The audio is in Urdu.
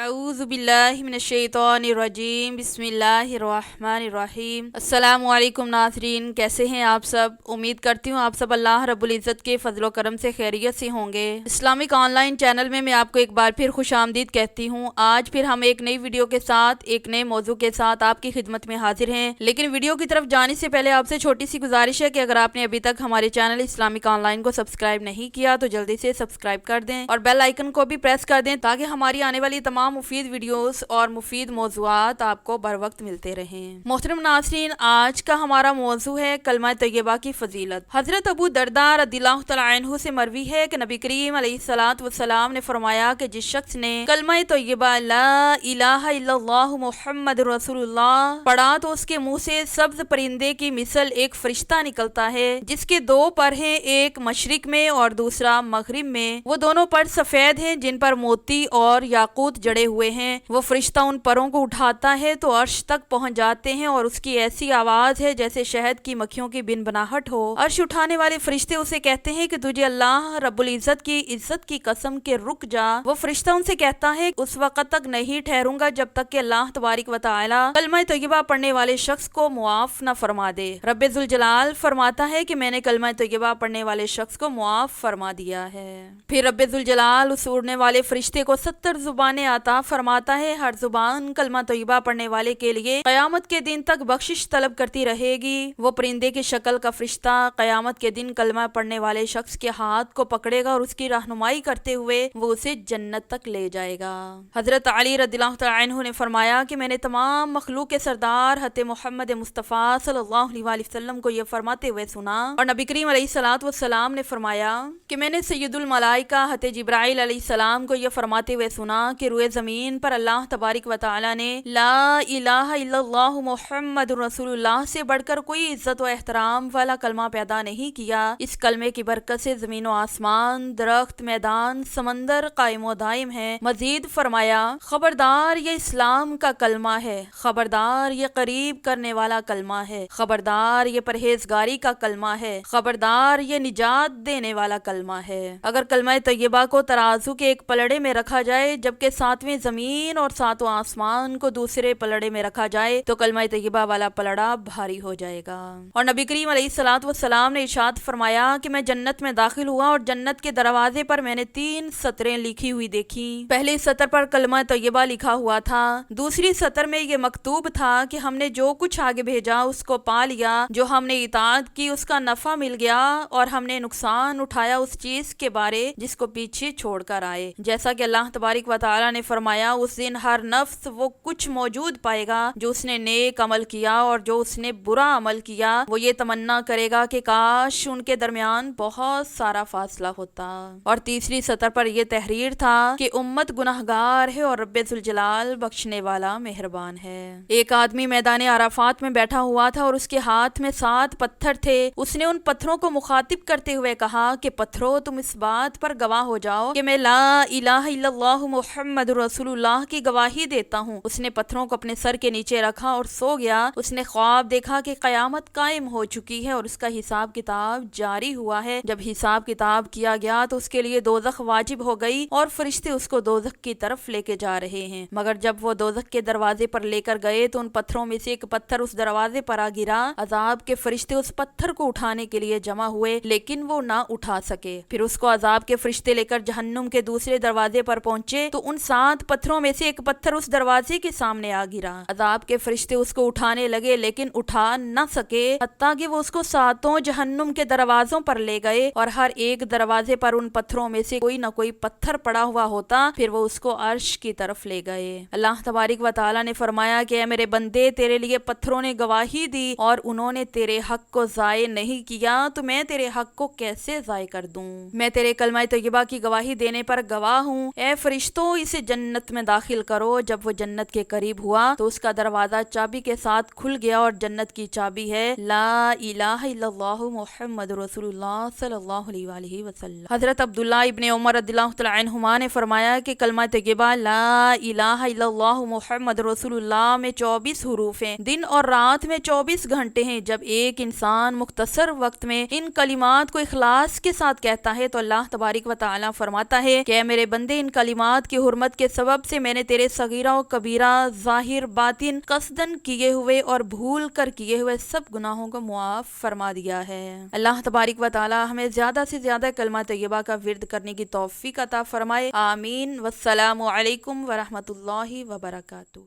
اعوذ باللہ من الشیطان الرجیم بسم اللہ الرحمن الرحیم۔ السلام علیکم ناظرین، کیسے ہیں آپ سب؟ امید کرتی ہوں آپ سب اللہ رب العزت کے فضل و کرم سے خیریت سے ہوں گے۔ اسلامک آن لائن چینل میں آپ کو ایک بار پھر خوش آمدید کہتی ہوں۔ آج پھر ہم ایک نئی ویڈیو کے ساتھ ایک نئے موضوع کے ساتھ آپ کی خدمت میں حاضر ہیں، لیکن ویڈیو کی طرف جانے سے پہلے آپ سے چھوٹی سی گزارش ہے کہ اگر آپ نے ابھی تک ہمارے چینل اسلامک آن لائن کو سبسکرائب نہیں کیا تو جلدی سے سبسکرائب کر دیں اور بیل آئیکن کو بھی پریس کر دیں تاکہ ہماری آنے والی تمام مفید ویڈیوز اور مفید موضوعات آپ کو بر وقت ملتے رہیں۔ محترم ناظرین، آج کا ہمارا موضوع ہے کلمہ طیبہ کی فضیلت۔ حضرت ابو درداء رضی اللہ تعالیٰ عنہ سے مروی ہے کہ نبی کریم علیہ الصلوۃ والسلام نے فرمایا کہ جس شخص نے کلمہ طیبہ لا الہ الا اللہ محمد رسول اللہ پڑھا تو اس کے منہ سے سبز پرندے کی مثل ایک فرشتہ نکلتا ہے جس کے دو پر ہیں، ایک مشرق میں اور دوسرا مغرب میں۔ وہ دونوں پر سفید ہیں جن پر موتی اور یاقوت جڑے ہوئے ہیں۔ وہ فرشتہ ان پروں کو اٹھاتا ہے تو عرش تک پہنچ جاتے ہیں اور اس کی ایسی آواز ہے جیسے شہد کی مکھیوں کی بن بناہٹ ہو۔ عرش اٹھانے والے فرشتے اسے کہتے ہیں کہ تجھے اللہ رب العزت کی عزت کی قسم کے رک جا۔ وہ فرشتہ ان سے کہتا ہے اس وقت تک نہیں ٹھہروں گا جب تک کہ اللہ تبارک و تعالی کلمہ طیبہ پڑھنے والے شخص کو معاف نہ فرما دے۔ رب ذوالجلال فرماتا ہے کہ میں نے کلمہ طیبہ پڑھنے والے شخص کو معاف فرما دیا ہے۔ پھر رب ذوالجلال اس اڑنے والے فرشتے کو 70 زبانیں عطا فرماتا ہے۔ ہر زبان کلمہ طیبہ پڑھنے والے کے لیے قیامت کے دن تک بخشش طلب کرتی رہے گی۔ وہ پرندے کی شکل کا فرشتہ قیامت کے دن کلمہ پڑھنے والے شخص کے ہاتھ کو پکڑے گا اور اس کی رہنمائی کرتے ہوئے وہ اسے جنت تک لے جائے گا۔ حضرت علی رضی اللہ تعالیٰ عنہ نے فرمایا کہ میں نے تمام مخلوق کے سردار حضرت محمد مصطفیٰ صلی اللہ علیہ وآلہ وسلم کو یہ فرماتے ہوئے سنا، اور نبی کریم علیہ الصلوۃ والسلام نے فرمایا کہ میں نے سید الملائکہ حضرت جبرائیل علیہ السلام کو یہ فرماتے ہوئے سنا کہ روئے زمین پر اللہ تبارک و تعالی نے لا الہ الا اللہ محمد رسول اللہ سے بڑھ کر کوئی عزت و احترام والا کلمہ پیدا نہیں کیا۔ اس کلمے کی برکت سے زمین و آسمان، درخت، میدان، سمندر قائم و دائم ہے۔ مزید فرمایا خبردار یہ اسلام کا کلمہ ہے، خبردار یہ قریب کرنے والا کلمہ ہے، خبردار یہ پرہیزگاری کا کلمہ ہے، خبردار یہ نجات دینے والا کلمہ ہے۔ اگر کلمہ طیبہ کو ترازو کے ایک پلڑے میں رکھا جائے جبکہ ساتویں زمین اور ساتواں آسمان کو دوسرے پلڑے میں رکھا جائے تو کلمہ طیبہ والا پلڑا بھاری ہو جائے گا۔ اور نبی کریم علیہ الصلوۃ والسلام نے ارشاد فرمایا کہ میں جنت میں داخل ہوا اور جنت کے دروازے پر میں نے 3 سطریں لکھی ہوئی دیکھی۔ پہلی سطر پر کلمہ طیبہ لکھا ہوا تھا، دوسری سطر میں یہ مکتوب تھا کہ ہم نے جو کچھ آگے بھیجا اس کو پا لیا، جو ہم نے اطاعت کی اس کا نفع مل گیا، اور ہم نے نقصان اٹھایا اس چیز کے بارے جس کو پیچھے چھوڑ کر آئے۔ جیسا کہ اللہ تبارک و تعالی نے فرمایا اس دن ہر نفس وہ کچھ موجود پائے گا جو اس نے نیک عمل کیا، اور جو اس نے برا عمل کیا وہ یہ تمنا کرے گا کہ کاش ان کے درمیان بہت سارا فاصلہ ہوتا۔ اور تیسری سطر پر یہ تحریر تھا کہ امت گناہگار ہے اور رب ذوالجلال بخشنے والا مہربان ہے۔ ایک آدمی میدان عرفات میں بیٹھا ہوا تھا اور اس کے ہاتھ میں 7 پتھر تھے۔ اس نے ان پتھروں کو مخاطب کرتے ہوئے کہا کہ پتھروں تم اس بات پر گواہ ہو جاؤ کہ میں لا الہ الا اللہ محمد رسول اللہ کی گواہی دیتا ہوں۔ اس نے پتھروں کو اپنے سر کے نیچے رکھا اور سو گیا۔ اس نے خواب دیکھا کہ قیامت قائم ہو چکی ہے اور اس کا حساب کتاب جاری ہوا ہے۔ جب حساب کتاب کیا گیا تو اس کے لیے دوزخ واجب ہو گئی اور فرشتے اس کو دوزخ کی طرف لے کے جا رہے ہیں، مگر جب وہ دوزخ کے دروازے پر لے کر گئے تو ان پتھروں میں سے ایک پتھر اس دروازے پر آ گرا۔ عذاب کے فرشتے اس پتھر کو اٹھانے کے لیے جمع ہوئے لیکن وہ نہ اٹھا سکے۔ پھر اس کو عذاب کے فرشتے لے کر جہنم کے دوسرے دروازے پر پہنچے تو ان 7 پتھروں میں سے ایک پتھر اس دروازے کے سامنے آ گرا۔ عذاب کے فرشتے اس کو اٹھانے لگے لیکن اٹھا نہ سکے، حتیٰ کہ وہ اس کو 7 جہنم کے دروازوں پر لے گئے، اور ہر ایک دروازے پر ان پتھروں میں سے کوئی نہ کوئی پتھر پڑا ہوا ہوتا۔ پھر وہ اس کو عرش کی طرف لے گئے۔ اللہ تبارک و تعالی نے فرمایا کہ اے میرے بندے، تیرے لیے پتھروں نے گواہی دی اور انہوں نے تیرے حق کو ضائع نہیں کیا، تو میں تیرے حق کو کیسے ضائع کر دوں؟ میں تیرے کلمہ طیبہ کی گواہی دینے پر گواہ ہوں۔ اے فرشتوں، اسے جنت میں داخل کرو۔ جب وہ جنت کے قریب ہوا تو اس کا دروازہ چابی کے ساتھ کھل گیا، اور جنت کی چابی ہے لا الہ الا اللہ محمد رسول اللہ صلی اللہ علیہ وآلہ وسلم۔ حضرت عبداللہ ابن عمر رضی اللہ تعالی عنہما نے فرمایا کہ کلمہ طیبہ لا الہ الا اللہ محمد رسول اللہ میں 24 حروف ہیں، دن اور رات میں 24 گھنٹے ہیں۔ جب ایک انسان مختصر وقت میں ان کلمات کو اخلاص کے ساتھ کہتا ہے تو اللہ تبارک و تعالی فرماتا ہے کہ اے میرے بندے، ان کلمات کی حرمت کے سبب سے میں نے تیرے صغیرہ و کبیرہ، ظاہر باطن، قصدن کیے ہوئے اور بھول کر کیے ہوئے سب گناہوں کو معاف فرما دیا ہے۔ اللہ تبارک و تعالی ہمیں زیادہ سے زیادہ کلمہ طیبہ کا ورد کرنے کی توفیق عطا فرمائے، آمین۔ والسلام علیکم ورحمۃ اللہ وبرکاتہ۔